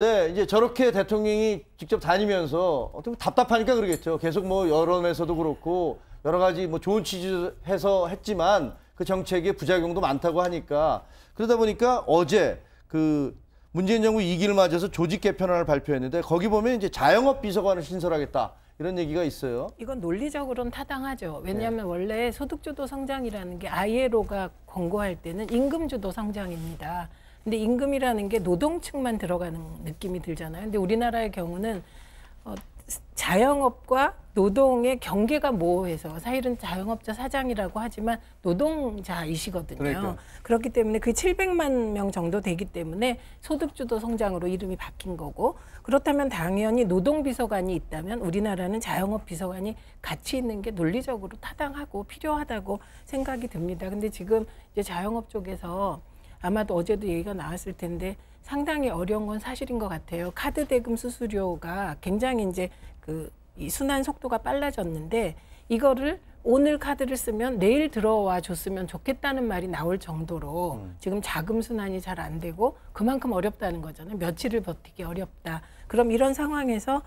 네, 이제 저렇게 대통령이 직접 다니면서 어떻게 보면 답답하니까 그러겠죠. 계속 뭐 여론에서도 그렇고 여러 가지 뭐 좋은 취지해서 했지만 그 정책의 부작용도 많다고 하니까 그러다 보니까 어제 그 문재인 정부 2기를 맞아서 조직 개편안을 발표했는데 거기 보면 이제 자영업 비서관을 신설하겠다 이런 얘기가 있어요. 이건 논리적으로는 타당하죠. 왜냐하면 원래 소득주도 성장이라는 게 ILO가 권고할 때는 임금주도 성장입니다. 근데 임금이라는 게 노동층만 들어가는 느낌이 들잖아요. 근데 우리나라의 경우는 자영업과 노동의 경계가 모호해서 사실은 자영업자 사장이라고 하지만 노동자이시거든요. 그러니까. 그렇기 때문에 그 700만 명 정도 되기 때문에 소득주도 성장으로 이름이 바뀐 거고, 그렇다면 당연히 노동비서관이 있다면 우리나라는 자영업 비서관이 같이 있는 게 논리적으로 타당하고 필요하다고 생각이 듭니다. 근데 지금 이제 자영업 쪽에서 아마도 어제도 얘기가 나왔을 텐데 상당히 어려운 건 사실인 것 같아요. 카드 대금 수수료가 굉장히 이제 이 순환 속도가 빨라졌는데 이거를 오늘 카드를 쓰면 내일 들어와 줬으면 좋겠다는 말이 나올 정도로 지금 자금 순환이 잘 안 되고 그만큼 어렵다는 거잖아요. 며칠을 버티기 어렵다. 그럼 이런 상황에서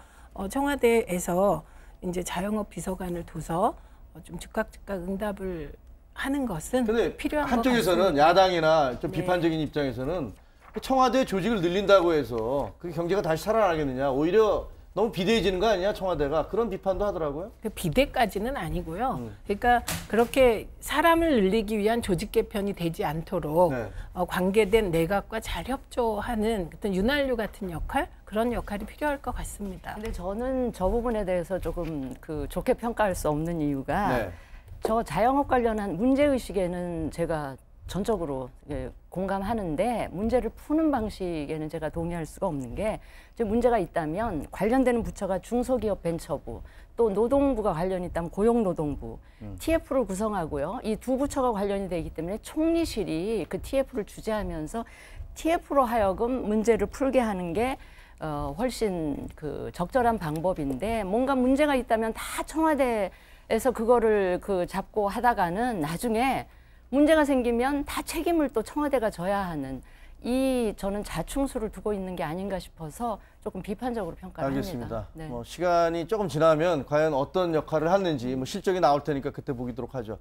청와대에서 이제 자영업 비서관을 둬서 좀 즉각 응답을 하는 것은 필요한 것 같습니다. 한쪽에서는 야당이나 좀 네. 비판적인 입장에서는 청와대 조직을 늘린다고 해서 그 경제가 다시 살아나겠느냐. 오히려 너무 비대해지는 거 아니냐 청와대가. 그런 비판도 하더라고요. 그 비대까지는 아니고요. 그러니까 그렇게 사람을 늘리기 위한 조직 개편이 되지 않도록 네. 관계된 내각과 잘 협조하는 어떤 윤활유 같은 역할, 그런 역할이 필요할 것 같습니다. 근데 저는 저 부분에 대해서 조금 좋게 평가할 수 없는 이유가 저 자영업 관련한 문제의식에는 제가 전적으로 공감하는데 문제를 푸는 방식에는 제가 동의할 수가 없는 게, 문제가 있다면 관련되는 부처가 중소기업 벤처부, 또 노동부가 관련이 있다면 고용노동부, TF를 구성하고요. 이 두 부처가 관련이 되기 때문에 총리실이 그 TF를 주재하면서 TF로 하여금 문제를 풀게 하는 게 훨씬 적절한 방법인데, 뭔가 문제가 있다면 다 청와대에서 그거를 잡고 하다가는 나중에 문제가 생기면 다 책임을 또 청와대가 져야 하는, 저는 자충수를 두고 있는 게 아닌가 싶어서 조금 비판적으로 평가를 알겠습니다. 합니다. 네. 뭐 시간이 조금 지나면 과연 어떤 역할을 하는지 뭐 실적이 나올 테니까 그때 보기도록 하죠.